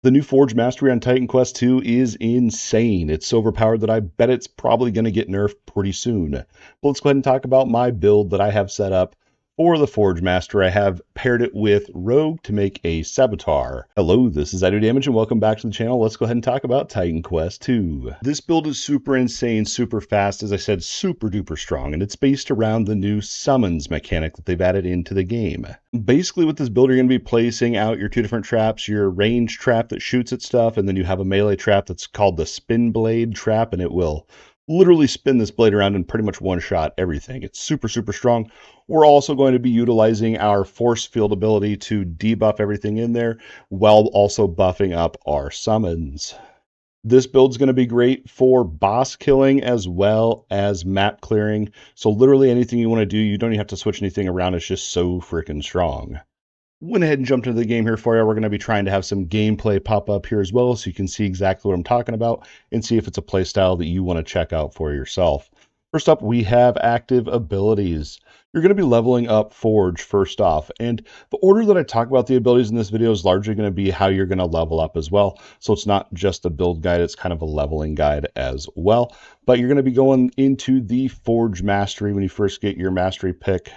The new Forge Mastery on Titan Quest 2 is insane. It's so overpowered that I bet it's probably going to get nerfed pretty soon. But let's go ahead and talk about my build that I have set up for the Forge Master. I have paired it with Rogue to make a Saboteur. Hello, this is Idodmg and welcome back to the channel. Let's go ahead and talk about Titan Quest 2. This build is super insane, super fast, as I said, super duper strong, and it's based around the new summons mechanic that they've added into the game. Basically, with this build, you're going to be placing out your two different traps, your range trap that shoots at stuff, and then you have a melee trap that's called the Spin Blade trap, and it will literally spin this blade around and pretty much one-shot everything. It's super, super strong. We're also going to be utilizing our force field ability to debuff everything in there while also buffing up our summons. This build's going to be great for boss killing as well as map clearing. So literally anything you want to do, you don't even have to switch anything around. It's just so freaking strong. Went ahead and jumped into the game here for you. We're going to be trying to have some gameplay pop up here as well, so you can see exactly what I'm talking about and see if it's a playstyle that you want to check out for yourself. First up, we have active abilities. You're going to be leveling up Forge first off, and the order that I talk about the abilities in this video is largely going to be how you're going to level up as well. So it's not just a build guide, it's kind of a leveling guide as well. But you're going to be going into the Forge Mastery when you first get your Mastery pick.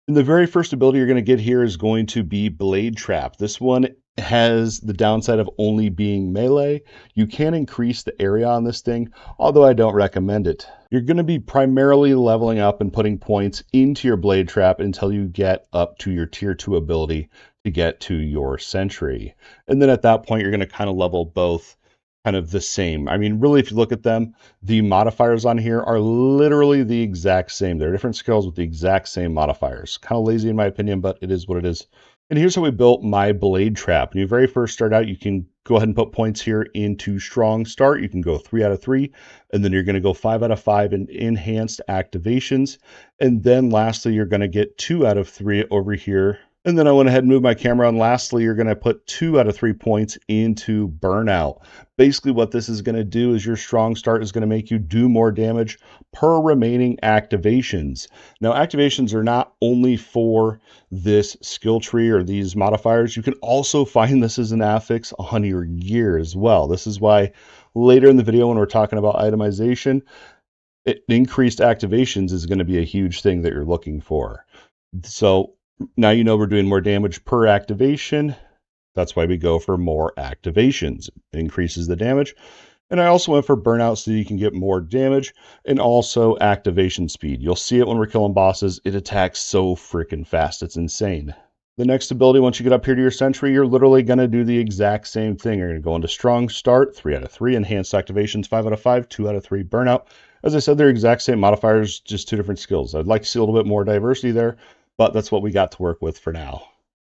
And the very first ability you're going to get here is going to be Blade Trap. This one has the downside of only being melee. You can increase the area on this thing, although I don't recommend it. You're going to be primarily leveling up and putting points into your Blade Trap until you get up to your tier 2 ability to get to your Sentry. And then at that point, you're going to kind of level both kind of the same. I mean, really, if you look at them, the modifiers on here are literally the exact same. They're different skills with the exact same modifiers. Kind of lazy in my opinion, but it is what it is. And here's how we built my Blade Trap. When you very first start out, you can go ahead and put points here into Strong Start. You can go 3 out of 3, and then you're going to go 5 out of 5 in Enhanced Activations. And then lastly, you're going to get 2 out of 3 over here. And then I went ahead and moved my camera on. Lastly, you're going to put 2 out of 3 points into Burnout. Basically, what this is going to do is your Strong Start is going to make you do more damage per remaining activations. Now, activations are not only for this skill tree or these modifiers. You can also find this as an affix on your gear as well. This is why later in the video when we're talking about itemization, increased activations is going to be a huge thing that you're looking for. So now you know we're doing more damage per activation. That's why we go for more activations. It increases the damage. And I also went for Burnout so you can get more damage and also activation speed. You'll see it when we're killing bosses. It attacks so freaking fast. It's insane. The next ability, once you get up here to your Sentry, you're literally going to do the exact same thing. You're going to go into Strong Start, 3 out of 3, Enhanced Activations, 5 out of 5, 2 out of 3, Burnout. As I said, they're exact same modifiers, just 2 different skills. I'd like to see a little bit more diversity there, but that's what we got to work with for now.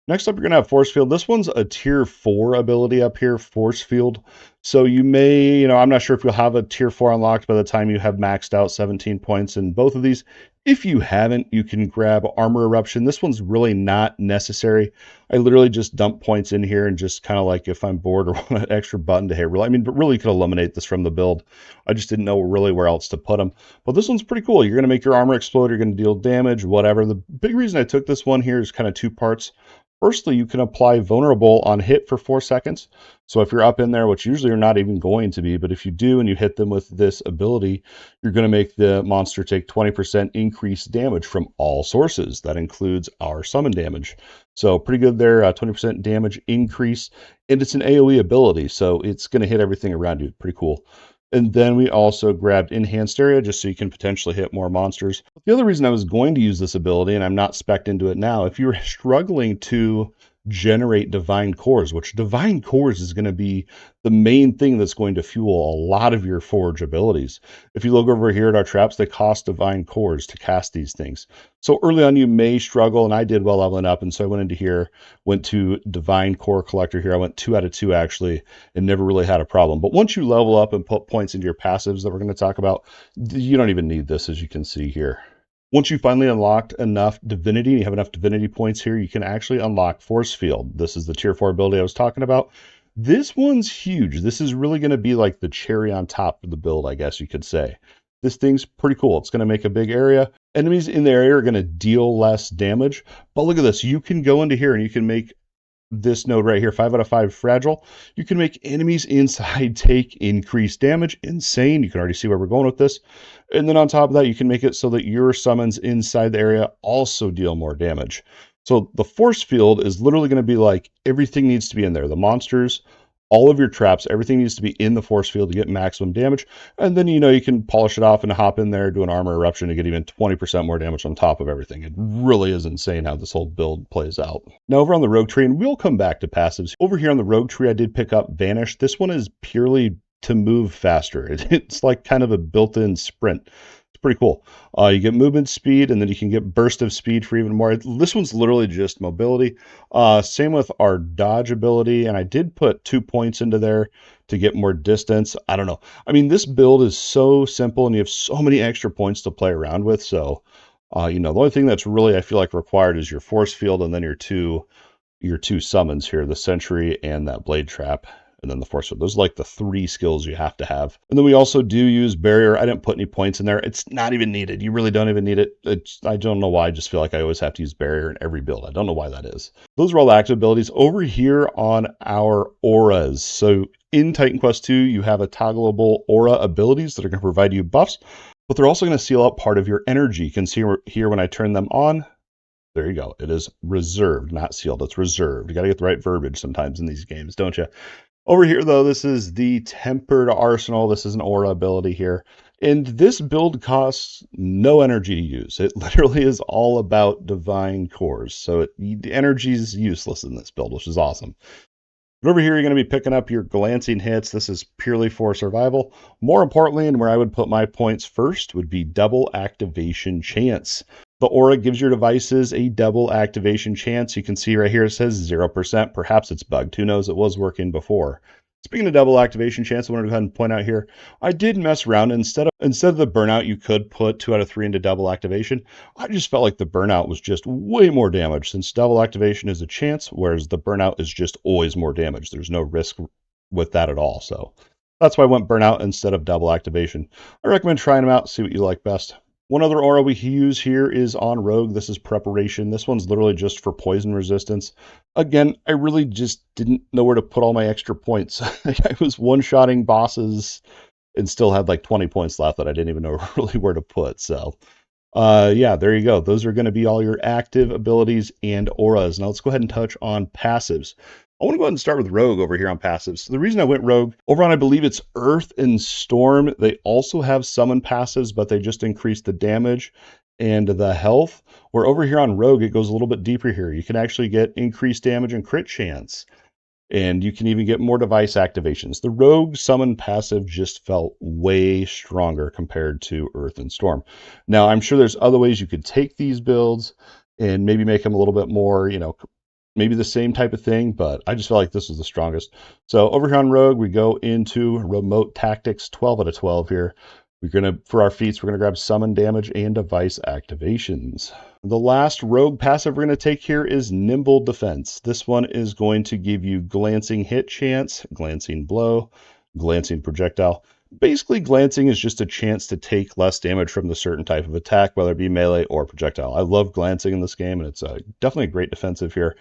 Next up, you're going to have Force Field. This one's a tier 4 ability up here, Force Field. So you may, I'm not sure if you'll have a tier 4 unlocked by the time you have maxed out 17 points in both of these. If you haven't, you can grab Armor Eruption. This one's really not necessary. I literally just dump points in here and just kind of like if I'm bored or want an extra button to hit. But really could eliminate this from the build. I just didn't know really where else to put them. But this one's pretty cool. You're going to make your armor explode. You're going to deal damage, whatever. The big reason I took this one here is kind of 2 parts. Firstly, you can apply Vulnerable on hit for 4 seconds. So if you're up in there, which usually you're not even going to be, but if you do and you hit them with this ability, you're going to make the monster take 20% increased damage from all sources. That includes our summon damage. So pretty good there, 20% damage increase. And it's an AoE ability, so it's going to hit everything around you. Pretty cool. And then we also grabbed Enhanced Area just so you can potentially hit more monsters. The other reason I was going to use this ability, and I'm not spec'd into it now, if you're struggling to generate divine cores, which divine cores is going to be the main thing that's going to fuel a lot of your forge abilities. If you look over here at our traps, they cost divine cores to cast these things. So early on you may struggle, and I did well leveling up, and so I went into here, went to divine core collector here. I went 2 out of 2 actually, and never really had a problem. But once you level up and put points into your passives that we're going to talk about, you don't even need this, as you can see here. Once you finally unlocked enough divinity, and you have enough divinity points here, you can actually unlock Force Field. This is the tier 4 ability I was talking about. This one's huge. This is really going to be like the cherry on top of the build, I guess you could say. This thing's pretty cool. It's going to make a big area. Enemies in the area are going to deal less damage. But look at this. You can go into here and you can make this node right here, 5 out of 5 fragile. You can make enemies inside take increased damage. Insane. You can already see where we're going with this. And then on top of that, you can make it so that your summons inside the area also deal more damage. So the force field is literally going to be like everything needs to be in there. The monsters, all of your traps, everything needs to be in the force field to get maximum damage. And then, you can polish it off and hop in there, do an armor eruption to get even 20% more damage on top of everything. It really is insane how this whole build plays out. Now over on the rogue tree, and we'll come back to passives. Over here on the rogue tree, I did pick up Vanish. This one is purely to move faster. It's like kind of a built-in sprint. It's pretty cool. You get movement speed, and then you can get burst of speed for even more. This one's literally just mobility. Same with our dodge ability, and I did put 2 points into there to get more distance. I don't know. I mean, this build is so simple, and you have so many extra points to play around with. So, the only thing that's really, I feel like, required is your force field, and then your two summons here, the sentry and that blade trap. And then the force field. Those are like the 3 skills you have to have. And then we also do use barrier. I didn't put any points in there. It's not even needed. You really don't even need it. I don't know why. I just feel like I always have to use barrier in every build. I don't know why that is. Those are all the active abilities. Over here on our auras. So in Titan Quest 2, you have a toggleable aura abilities that are going to provide you buffs, but they're also going to seal out part of your energy. You can see here when I turn them on, there you go. It is reserved, not sealed. It's reserved. You got to get the right verbiage sometimes in these games, don't you? Over here, though, this is the Tempered Arsenal. This is an aura ability here. And this build costs no energy to use. It literally is all about divine cores. So the energy is useless in this build, which is awesome. But over here, you're going to be picking up your glancing hits. This is purely for survival. More importantly, and where I would put my points first, would be double activation chance. The aura gives your devices a double activation chance. You can see right here it says 0%. Perhaps it's bugged. Who knows? It was working before. Speaking of double activation chance, I want to go ahead and point out here, I did mess around. Instead of the burnout, you could put 2 out of 3 into double activation. I just felt like the burnout was just way more damage, since double activation is a chance, whereas the burnout is just always more damage. There's no risk with that at all. So that's why I went burnout instead of double activation. I recommend trying them out, see what you like best. One other aura we use here is on Rogue. This is Preparation. This one's literally just for poison resistance. Again, I really just didn't know where to put all my extra points. I was one-shotting bosses and still had like 20 points left that I didn't even know really where to put. So, yeah, there you go. Those are going to be all your active abilities and auras. Now let's go ahead and touch on passives. I want to go ahead and start with Rogue over here on passives. So the reason I went Rogue, over on I believe it's Earth and Storm, they also have summon passives, but they just increase the damage and the health. Where over here on Rogue, it goes a little bit deeper here. You can actually get increased damage and crit chance. And you can even get more device activations. The Rogue summon passive just felt way stronger compared to Earth and Storm. Now, I'm sure there's other ways you could take these builds and maybe make them a little bit more, maybe the same type of thing, but I just felt like this was the strongest. So over here on Rogue, we go into Remote Tactics, 12 out of 12 here. For our feats, we're going to grab Summon Damage and Device Activations. The last Rogue passive we're going to take here is Nimble Defense. This one is going to give you Glancing Hit Chance, Glancing Blow, Glancing Projectile. Basically, glancing is just a chance to take less damage from the certain type of attack, whether it be melee or projectile. I love glancing in this game, and it's definitely a great defensive here.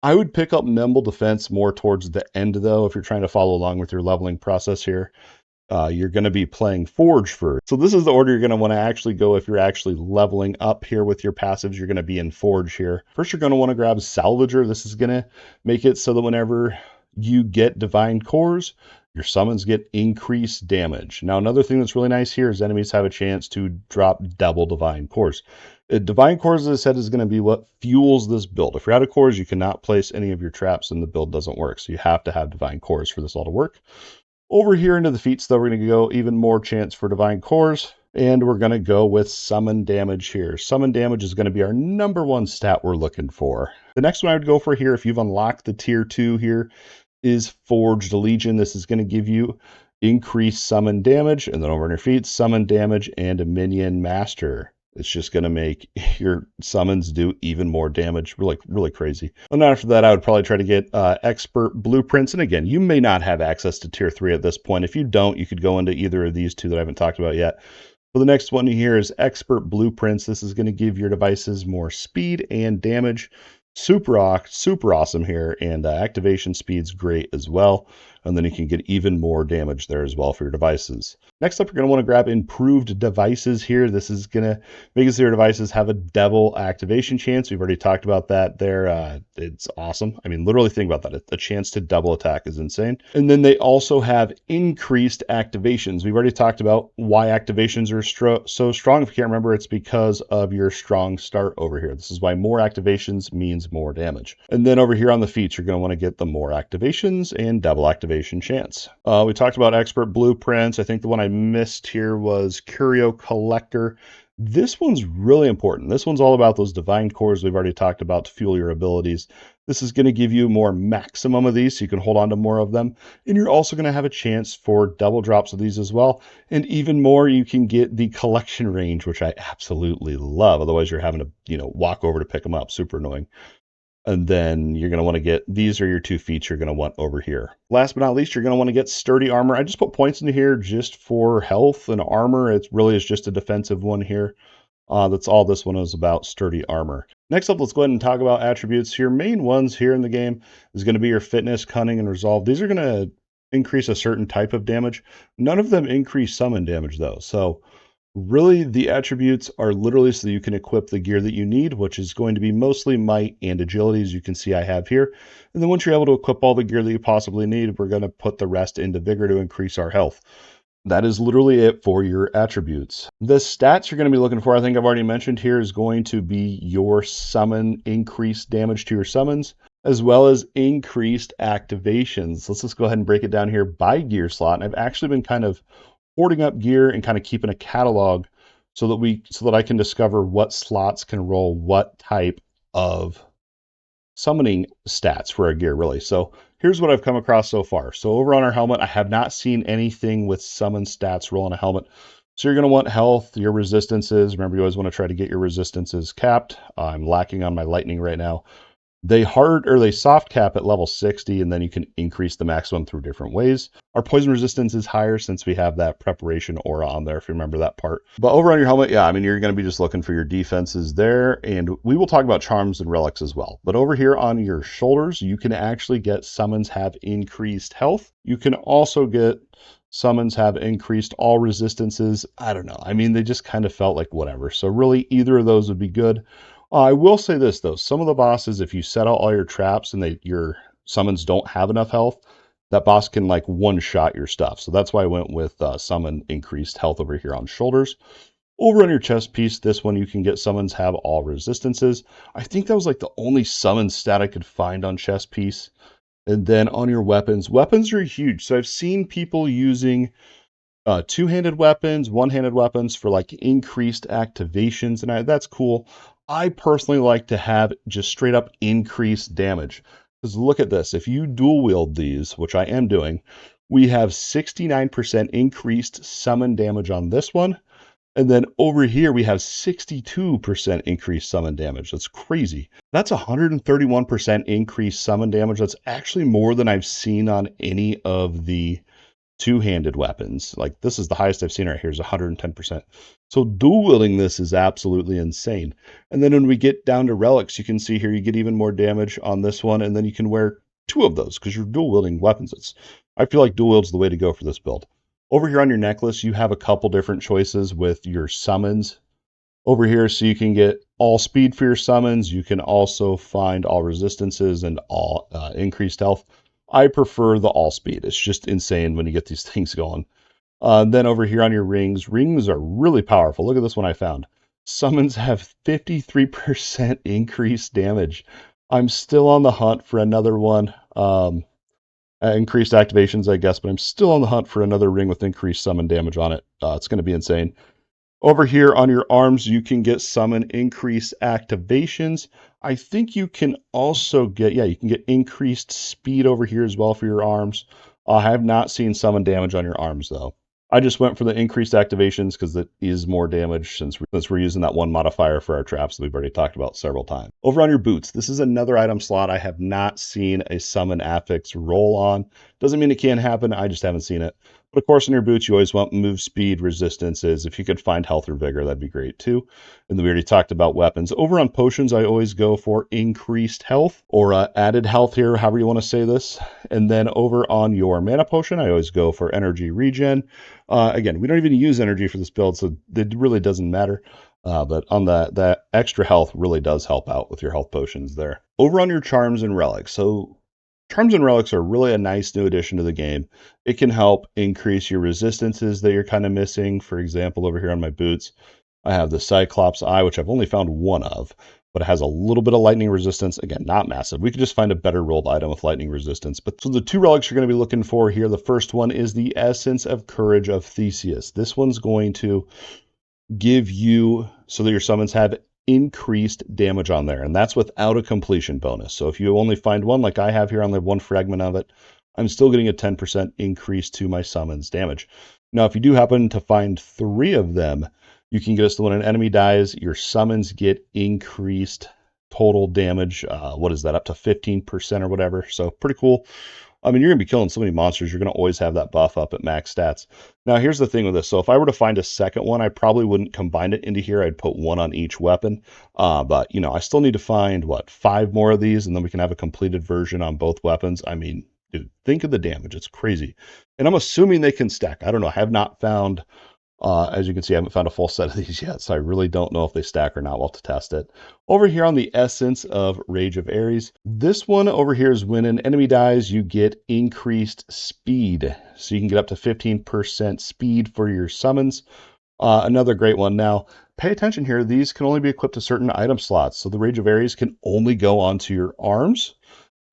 I would pick up Nimble Defense more towards the end, though, if you're trying to follow along with your leveling process here. You're going to be playing Forge first. So this is the order you're going to want to actually go if you're actually leveling up here with your passives. You're going to be in Forge here. First, you're going to want to grab Salvager. This is going to make it so that whenever you get Divine Cores, your summons get increased damage. Now, another thing that's really nice here is enemies have a chance to drop double Divine Cores. Divine Cores, as I said, is going to be what fuels this build. If you're out of cores, you cannot place any of your traps and the build doesn't work. So you have to have Divine Cores for this all to work. Over here into the feats, though, we're going to go even more chance for Divine Cores. And we're going to go with Summon Damage here. Summon Damage is going to be our #1 stat we're looking for. The next one I would go for here, if you've unlocked the tier 2 here, is Forged Legion. This is going to give you increased summon damage, and then over in your feet, summon damage and a minion master. It's just going to make your summons do even more damage. Really crazy. And after that, I would probably try to get expert blueprints. And again, you may not have access to tier 3 at this point. If you don't, you could go into either of these two that I haven't talked about yet. But the next one here is expert blueprints. This is going to give your devices more speed and damage. super awesome here, and activation speed's great as well. And then you can get even more damage there as well for your devices. Next up, you're going to want to grab improved devices here. This is going to make it so your devices have a double activation chance. We've already talked about that there. It's awesome. I mean, literally think about that. A chance to double attack is insane. And then they also have increased activations. We've already talked about why activations are so strong. If you can't remember, it's because of your strong start over here. This is why more activations means more damage. And then over here on the feats, you're going to want to get the more activations and double activation chance. We talked about expert blueprints. I think the one I missed here was Curio Collector. This one's really important. This one's all about those divine cores we've already talked about to fuel your abilities. This is going to give you more maximum of these so you can hold on to more of them. And you're also going to have a chance for double drops of these as well. And even more, you can get the collection range, which I absolutely love. Otherwise, you're having to, walk over to pick them up. Super annoying. And then you're going to want to get, these are your two feats you're going to want over here. Last but not least, you're going to want to get sturdy armor. I just put points into here just for health and armor. It really is just a defensive one here. That's all this one is about, sturdy armor. Next up, let's go ahead and talk about attributes. Your main ones here in the game is going to be your fitness, cunning, and resolve. These are going to increase a certain type of damage. None of them increase summon damage though. So really, the attributes are literally so you can equip the gear that you need, which is going to be mostly might and agility, as you can see I have here. And then once you're able to equip all the gear that you possibly need, we're going to put the rest into vigor to increase our health. That is literally it for your attributes. The stats you're going to be looking for, I think I've already mentioned here, is going to be your summon, increased damage to your summons, as well as increased activations. Let's just go ahead and break it down here by gear slot. And I've actually been kind of hoarding up gear and kind of keeping a catalog so that I can discover what slots can roll what type of summoning stats for our gear, really. So here's what I've come across so far. So over on our helmet, I have not seen anything with summon stats roll on a helmet. So you're going to want health, your resistances. Remember, you always want to try to get your resistances capped. I'm lacking on my lightning right now. They soft cap at level 60, and then you can increase the maximum through different ways. Our poison resistance is higher since we have that preparation aura on there, if you remember that part. But over on your helmet, yeah, I mean, you're going to be just looking for your defenses there, and we will talk about charms and relics as well. But over here on your shoulders, you can actually get summons have increased health. You can also get summons have increased all resistances. I don't know. I mean, they just kind of felt like whatever. So really, either of those would be good. I will say this, though. Some of the bosses, if you set out all your traps and your summons don't have enough health, that boss can, like, one-shot your stuff. So that's why I went with summon increased health over here on shoulders. Over on your chest piece, this one you can get summons have all resistances. I think that was, like, the only summon stat I could find on chest piece. And then on your weapons, weapons are huge. So I've seen people using two-handed weapons, one-handed weapons for, like, increased activations, and that's cool. I personally like to have just straight up increased damage. Because look at this, if you dual wield these, which I am doing, we have 69% increased summon damage on this one. And then over here, we have 62% increased summon damage. That's crazy. That's 131% increased summon damage. That's actually more than I've seen on any of the two-handed weapons. Like, this is the highest I've seen right here is 110%. So dual wielding this is absolutely insane. And then when we get down to relics, you can see here you get even more damage on this one, and then you can wear two of those because you're dual wielding weapons. I feel like dual wield's the way to go for this build. Over here on your necklace, you have a couple different choices with your summons over here, so you can get all speed for your summons. You can also find all resistances and all increased health. I prefer the all speed. It's just insane when you get these things going. Then over here on your rings, rings are really powerful. Look at this one I found. Summons have 53% increased damage. I'm still on the hunt for another one. Increased activations, I guess, but I'm still on the hunt for another ring with increased summon damage on it. It's going to be insane. Over here on your arms, you can get summon increased activations. I think you can also get, you can get increased speed over here as well for your arms. I have not seen summon damage on your arms, though. I just went for the increased activations because it is more damage since we're using that one modifier for our traps that we've already talked about several times. Over on your boots, this is another item slot I have not seen a summon affix roll on. Doesn't mean it can't happen, I just haven't seen it. But of course, in your boots, you always want move speed, resistances. If you could find health or vigor, that'd be great too. And then we already talked about weapons. Over on potions, I always go for increased health or added health here, however you want to say this. And then over on your mana potion, I always go for energy regen. Again, we don't even use energy for this build, so it really doesn't matter. But on that extra health really does help out with your health potions there. Over on your charms and relics. So charms and relics are really a nice new addition to the game. It can help increase your resistances that you're kind of missing. For example, over here on my boots, I have the Cyclops Eye, which I've only found one of, but it has a little bit of lightning resistance. Again, not massive. We could just find a better rolled item with lightning resistance. But so the two relics you're going to be looking for here, the first one is the Essence of Courage of Theseus. This one's going to give you, so that your summons have increased damage on there, and that's without a completion bonus. So if you only find one, like I have here, on the one fragment of it, I'm still getting a 10% increase to my summons damage. Now, if you do happen to find 3 of them, you can get us to when an enemy dies, your summons get increased total damage. What is that? Up to 15% or whatever. So pretty cool. I mean, you're going to be killing so many monsters, you're going to always have that buff up at max stats. Now, here's the thing with this. So if I were to find a second one, I probably wouldn't combine it into here. I'd put one on each weapon. But, you know, I still need to find, 5 more of these, and then we can have a completed version on both weapons. I mean, dude, think of the damage. It's crazy. And I'm assuming they can stack. I don't know. I have not found... as you can see, I haven't found a full set of these yet, so I really don't know if they stack or not. We'll have to test it. Over here on the Essence of Rage of Ares, this one over here is when an enemy dies, you get increased speed. So you can get up to 15% speed for your summons. Another great one. Now, pay attention here. These can only be equipped to certain item slots. So the Rage of Ares can only go onto your arms.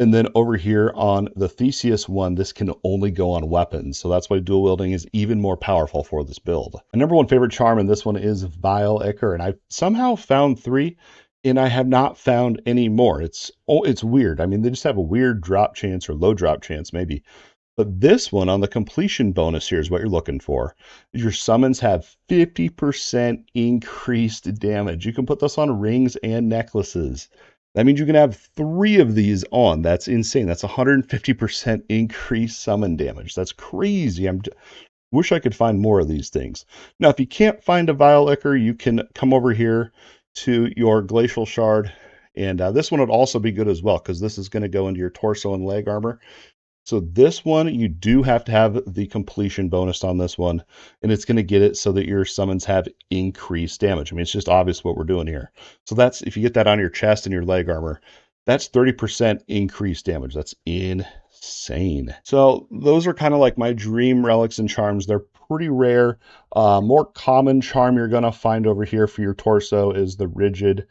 And then over here on the Theseus one, this can only go on weapons. So that's why dual wielding is even more powerful for this build. My number one favorite charm in this one is Vile Ichor. And I somehow found 3, and I have not found any more. It's weird. I mean, they just have a weird drop chance or low drop chance maybe. But this one on the completion bonus here is what you're looking for. Your summons have 50% increased damage. You can put this on rings and necklaces. That means you can have 3 of these on. That's insane. That's 150% increased summon damage. That's crazy. Wish I could find more of these things. Now, if you can't find a Vile Ichor, you can come over here to your Glacial Shard. And this one would also be good as well, because this is going to go into your torso and leg armor. So this one, you do have to have the completion bonus on this one, and it's going to get it so that your summons have increased damage. I mean, it's just obvious what we're doing here. So that's, if you get that on your chest and your leg armor, that's 30% increased damage. That's insane. So those are kind of like my dream relics and charms. They're pretty rare. More common charm you're going to find over here for your torso is the Rigid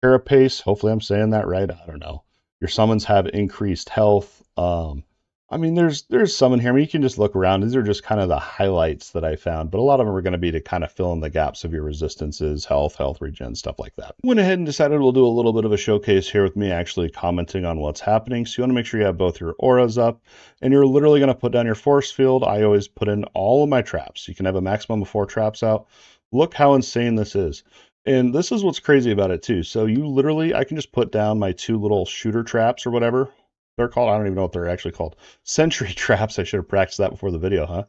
Carapace. Hopefully I'm saying that right. I don't know. Your summons have increased health. I mean, there's some in here. I mean, you can just look around. These are just kind of the highlights that I found, but a lot of them are going to be to kind of fill in the gaps of your resistances, health regen, stuff like that. Went ahead and decided we'll do a little bit of a showcase here with me actually commenting on what's happening. So you want to make sure you have both your auras up, and you're literally going to put down your force field. I always put in all of my traps. You can have a maximum of 4 traps out. Look how insane this is. And this is what's crazy about it too. So you literally, I can just put down my 2 little shooter traps or whatever they're called. I don't even know what they're actually called. Sentry traps. I should have practiced that before the video, huh?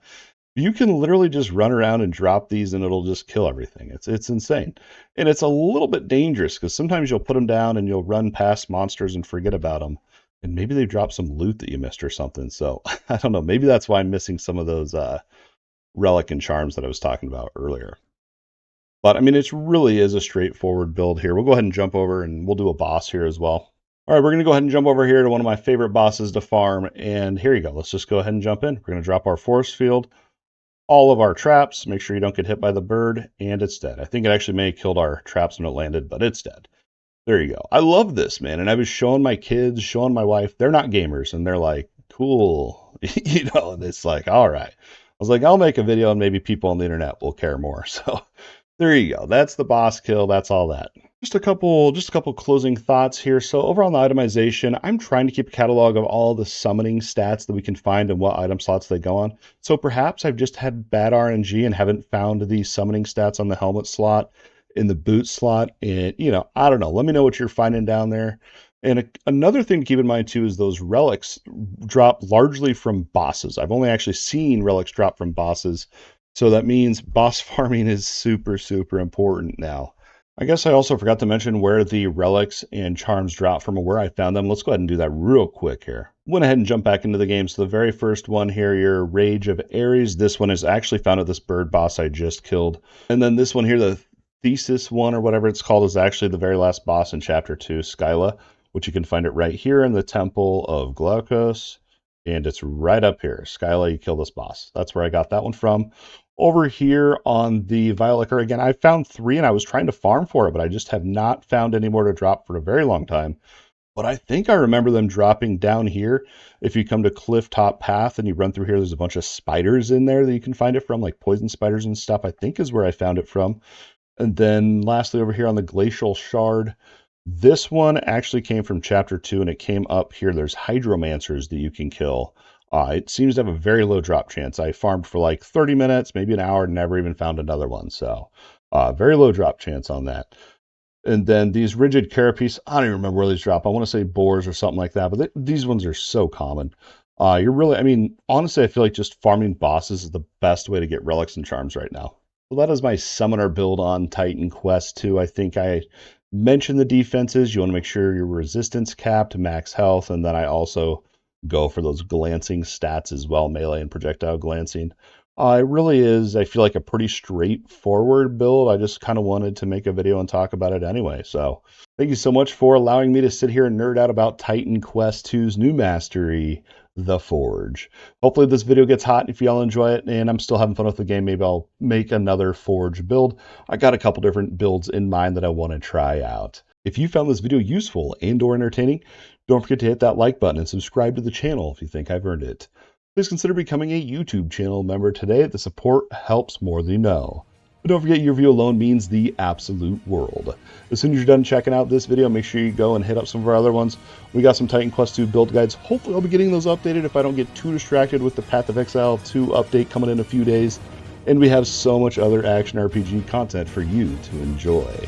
You can literally just run around and drop these and it'll just kill everything. It's insane. And it's a little bit dangerous because sometimes you'll put them down and you'll run past monsters and forget about them. And maybe they drop some loot that you missed or something. So I don't know. Maybe that's why I'm missing some of those relic and charms that I was talking about earlier. But I mean, it really is a straightforward build here. We'll go ahead and jump over and we'll do a boss here as well. All right, we're going to go ahead and jump over here to one of my favorite bosses to farm. And here you go. Let's just go ahead and jump in. We're going to drop our force field, all of our traps. Make sure you don't get hit by the bird, and it's dead. I think it actually may have killed our traps when it landed, but it's dead. There you go. I love this, man. And I was showing my kids, showing my wife. They're not gamers, and they're like, cool. You know, and it's like, all right. I was like, I'll make a video, and maybe people on the internet will care more. So there you go. That's the boss kill. That's all that. Just a couple closing thoughts here. So over on the itemization, I'm trying to keep a catalog of all the summoning stats that we can find and what item slots they go on. So perhaps I've just had bad RNG and haven't found the summoning stats on the helmet slot, in the boot slot, and, you know, I don't know. Let me know what you're finding down there. And another thing to keep in mind too is those relics drop largely from bosses. I've only actually seen relics drop from bosses, so that means boss farming is super, super important now. I guess I also forgot to mention where the relics and charms drop from or where I found them. Let's go ahead and do that real quick here. Went ahead and jumped back into the game. So the very first one here, your Rage of Ares. This one is actually found at this bird boss I just killed. And then this one here, the Thesis one or whatever it's called, is actually the very last boss in Chapter 2, Skyla, which you can find it right here in the Temple of Glaukos. And it's right up here. Skyla, you kill this boss. That's where I got that one from. Over here on the Violicker, again, I found 3 and I was trying to farm for it, but I just have not found any more to drop for a very long time. But I think I remember them dropping down here. If you come to Cliff Top Path and you run through here, there's a bunch of spiders in there that you can find it from, like poison spiders and stuff, I think is where I found it from. And then lastly over here on the Glacial Shard, this one actually came from Chapter 2 and it came up here. There's Hydromancers that you can kill. It seems to have a very low drop chance. I farmed for like 30 minutes, maybe an hour, never even found another one. So very low drop chance on that. And then these Rigid Carapace, I don't even remember where these drop. I want to say boars or something like that, but these ones are so common. You're really, I mean, honestly, I feel like just farming bosses is the best way to get relics and charms right now. So that is my summoner build on Titan Quest 2. I think I mentioned the defenses. You want to make sure your resistance capped, max health, and then I also go for those glancing stats as well, melee and projectile glancing. It really is, I feel like, a pretty straightforward build. I just kind of wanted to make a video and talk about it anyway. So thank you so much for allowing me to sit here and nerd out about Titan Quest 2's new mastery, The Forge. Hopefully this video gets hot if y'all enjoy it, and I'm still having fun with the game. Maybe I'll make another Forge build. I got a couple different builds in mind that I want to try out. If you found this video useful and or entertaining, don't forget to hit that like button and subscribe to the channel if you think I've earned it. Please consider becoming a YouTube channel member today. The support helps more than you know. But don't forget, your view alone means the absolute world. As soon as you're done checking out this video, make sure you go and hit up some of our other ones. We got some Titan Quest 2 build guides. Hopefully I'll be getting those updated if I don't get too distracted with the Path of Exile 2 update coming in a few days. And we have so much other action RPG content for you to enjoy.